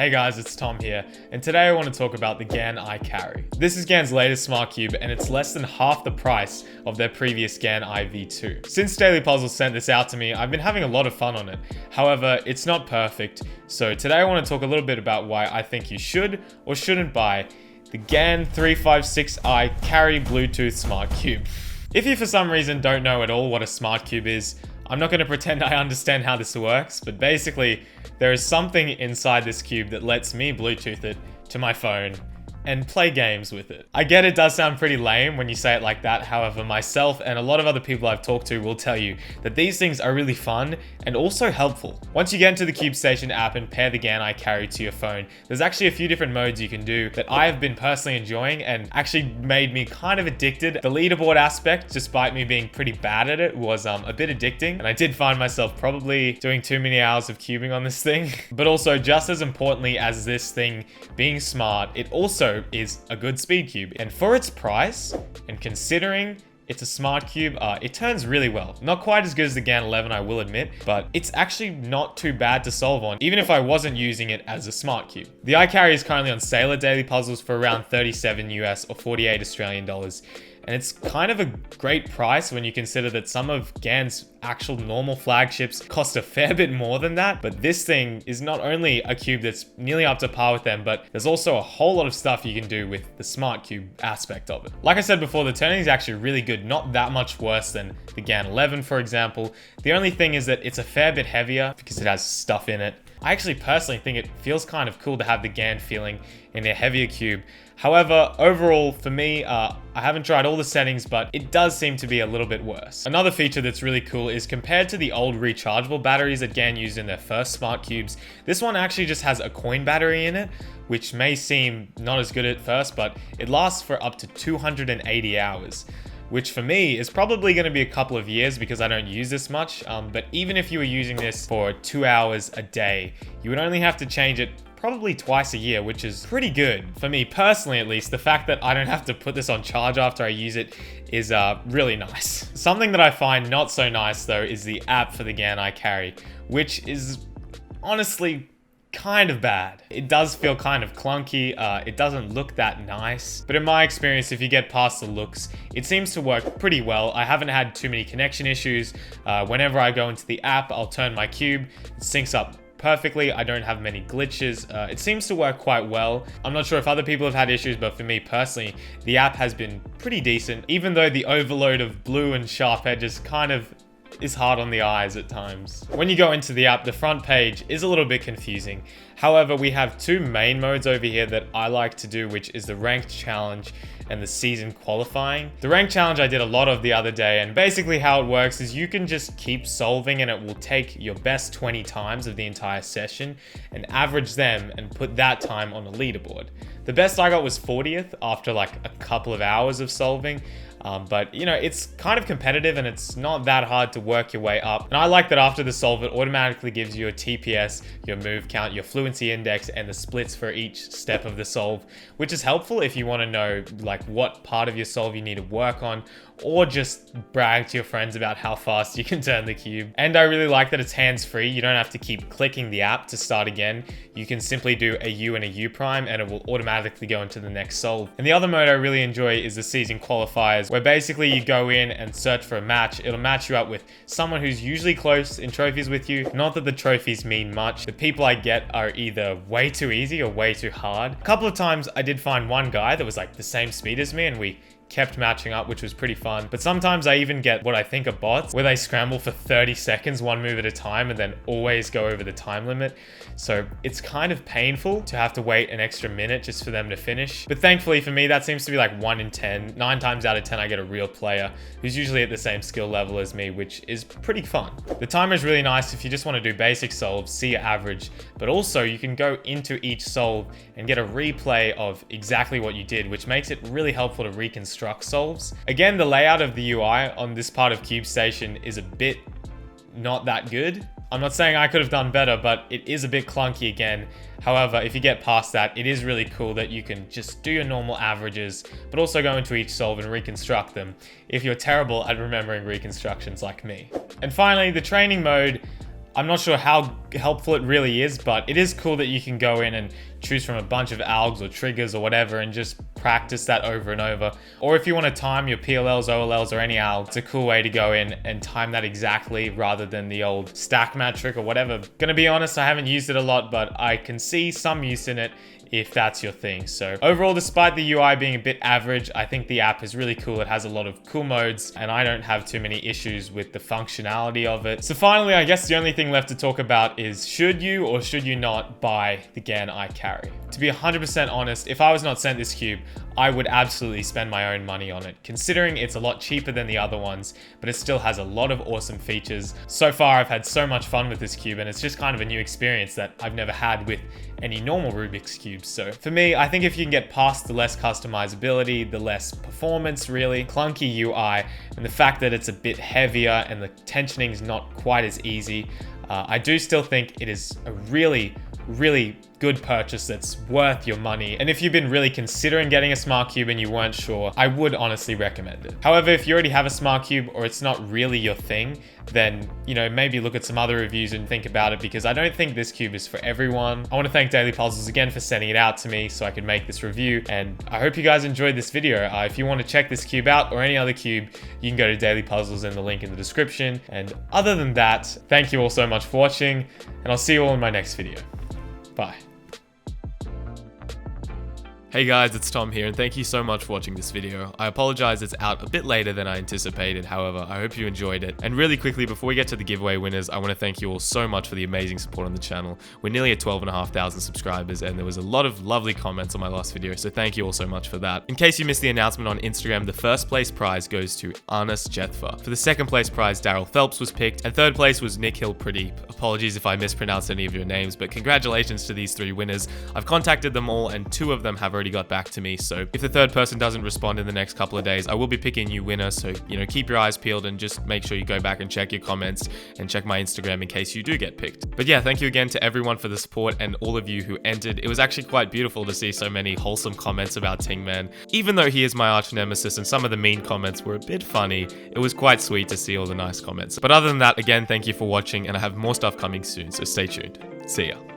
Hey guys, it's Tom here, and today I want to talk about the GAN I carry. This is GAN's latest smart cube, and it's less than half the price of their previous GAN I V2. Since Daily Puzzle sent this out to me, I've been having a lot of fun on it. However, it's not perfect, so today I want to talk a little bit about why I think you should or shouldn't buy the GAN 356i Carry Bluetooth Smart Cube. If you for some reason don't know at all what a smart cube is, I'm not going to pretend I understand how this works, but basically, there is something inside this cube that lets me Bluetooth it to my phone and play games with it. I get it does sound pretty lame when you say it like that, however, myself and a lot of other people I've talked to will tell you that these things are really fun and also helpful. Once you get into the CubeStation app and pair the GAN I carry to your phone, there's actually a few different modes you can do that I have been personally enjoying and actually made me kind of addicted. The leaderboard aspect, despite me being pretty bad at it, was a bit addicting, and I did find myself probably doing too many hours of cubing on this thing. But also, just as importantly as this thing being smart, it also is a good speed cube, and for its price and considering it's a smart cube, it turns really well. Not quite as good as the GAN 11, I will admit, but it's actually not too bad to solve on, even if I wasn't using it as a smart cube. The iCarry is currently on sale at Daily Puzzles for around 37 US or 48 Australian dollars. And it's kind of a great price when you consider that some of GAN's actual normal flagships cost a fair bit more than that. But this thing is not only a cube that's nearly up to par with them, but there's also a whole lot of stuff you can do with the smart cube aspect of it. Like I said before, the turning is actually really good, not that much worse than the GAN 11, for example. The only thing is that it's a fair bit heavier because it has stuff in it. I actually personally think it feels kind of cool to have the GAN feeling in a heavier cube. However, overall, for me, I haven't tried all the settings, but it does seem to be a little bit worse. Another feature that's really cool is compared to the old rechargeable batteries that GAN used in their first smart cubes, this one actually just has a coin battery in it, which may seem not as good at first, but it lasts for up to 280 hours. Which for me is probably going to be a couple of years because I don't use this much. But even if you were using this for 2 hours a day, you would only have to change it probably twice a year, which is pretty good. For me personally, at least, the fact that I don't have to put this on charge after I use it is really nice. Something that I find not so nice though is the app for the GAN I carry, which is honestly kind of bad. It does feel kind of clunky, it doesn't look that nice, but in my experience, if you get past the looks, it seems to work pretty well. I haven't had too many connection issues. Whenever I go into the app, I'll turn my cube, it syncs up perfectly. I don't have many glitches. It seems to work quite well. I'm not sure if other people have had issues, but for me personally, the app has been pretty decent, even though the overload of blue and sharp edges kind of is hard on the eyes at times. When you go into the app, the front page is a little bit confusing. However, we have two main modes over here that I like to do, which is the ranked challenge and the season qualifying. The ranked challenge I did a lot of the other day, and basically how it works is you can just keep solving and it will take your best 20 times of the entire session and average them and put that time on the leaderboard. The best I got was 40th after like a couple of hours of solving. But you know, it's kind of competitive and it's not that hard to work your way up. And I like that after the solve, it automatically gives you a TPS, your move count, your fluency index, and the splits for each step of the solve, which is helpful if you want to know like what part of your solve you need to work on, or just brag to your friends about how fast you can turn the cube. And I really like that it's hands-free. You don't have to keep clicking the app to start again. You can simply do a U and a U prime and it will automatically go into the next solve. And the other mode I really enjoy is the season qualifiers, where basically you go in and search for a match. It'll match you up with someone who's usually close in trophies with you. Not that the trophies mean much. The people I get are either way too easy or way too hard. A couple of times I did find one guy that was like the same speed as me and we kept matching up, which was pretty fun. But sometimes I even get what I think are bots, where they scramble for 30 seconds, one move at a time, and then always go over the time limit. So it's kind of painful to have to wait an extra minute just for them to finish. But thankfully for me, that seems to be like 1 in 10. 9 times out of 10, I get a real player who's usually at the same skill level as me, which is pretty fun. The timer is really nice if you just want to do basic solves, see your average, but also you can go into each solve and get a replay of exactly what you did, which makes it really helpful to reconstruct solves. Again, the layout of the UI on this part of CubeStation is a bit not that good. I'm not saying I could have done better, but it is a bit clunky again. However, if you get past that, it is really cool that you can just do your normal averages, but also go into each solve and reconstruct them if you're terrible at remembering reconstructions like me. And finally, the training mode, I'm not sure how helpful it really is, but it is cool that you can go in and choose from a bunch of algs or triggers or whatever and just practice that over and over. Or if you want to time your PLLs, OLLs, or any alg, it's a cool way to go in and time that exactly rather than the old stack mat trick or whatever. Gonna be honest, I haven't used it a lot, but I can see some use in it if that's your thing. So overall, despite the UI being a bit average, I think the app is really cool. It has a lot of cool modes and I don't have too many issues with the functionality of it. So finally, I guess the only thing left to talk about is should you or should you not buy the GAN iCarry? To be 100% honest, if I was not sent this cube, I would absolutely spend my own money on it, considering it's a lot cheaper than the other ones, but it still has a lot of awesome features. So far, I've had so much fun with this cube, and it's just kind of a new experience that I've never had with any normal Rubik's cubes. So for me, I think if you can get past the less customizability, the less performance really, clunky UI, and the fact that it's a bit heavier and the tensioning is not quite as easy, I do still think it is a really good purchase that's worth your money. And if you've been really considering getting a smart cube and you weren't sure, I would honestly recommend it. However, if you already have a smart cube or it's not really your thing, then, you know, maybe look at some other reviews and think about it, because I don't think this cube is for everyone. I want to thank Daily Puzzles again for sending it out to me so I could make this review, and I hope you guys enjoyed this video. If you want to check this cube out or any other cube, you can go to Daily Puzzles in the link in the description. And other than that, thank you all so much for watching, and I'll see you all in my next video. Bye. Hey guys, it's Tom here, and thank you so much for watching this video. I apologize it's out a bit later than I anticipated, however, I hope you enjoyed it. And really quickly, before we get to the giveaway winners, I want to thank you all so much for the amazing support on the channel. We're nearly at 12,500 subscribers, and there was a lot of lovely comments on my last video, so thank you all so much for that. In case you missed the announcement on Instagram, the first place prize goes to Anas Jethfa. For the second place prize, Daryl Phelps was picked, and third place was Nikhil Pradeep. Apologies if I mispronounced any of your names, but congratulations to these 3 winners. I've contacted them all, and 2 of them have already got back to me, so if the third person doesn't respond in the next couple of days, I will be picking a new winner, so, you know, keep your eyes peeled and just make sure you go back and check your comments and check my Instagram in case you do get picked. But yeah, thank you again to everyone for the support and all of you who entered. It was actually quite beautiful to see so many wholesome comments about Tingman. Even though he is my arch nemesis and some of the mean comments were a bit funny, it was quite sweet to see all the nice comments. But other than that, again, thank you for watching, and I have more stuff coming soon, so stay tuned. See ya.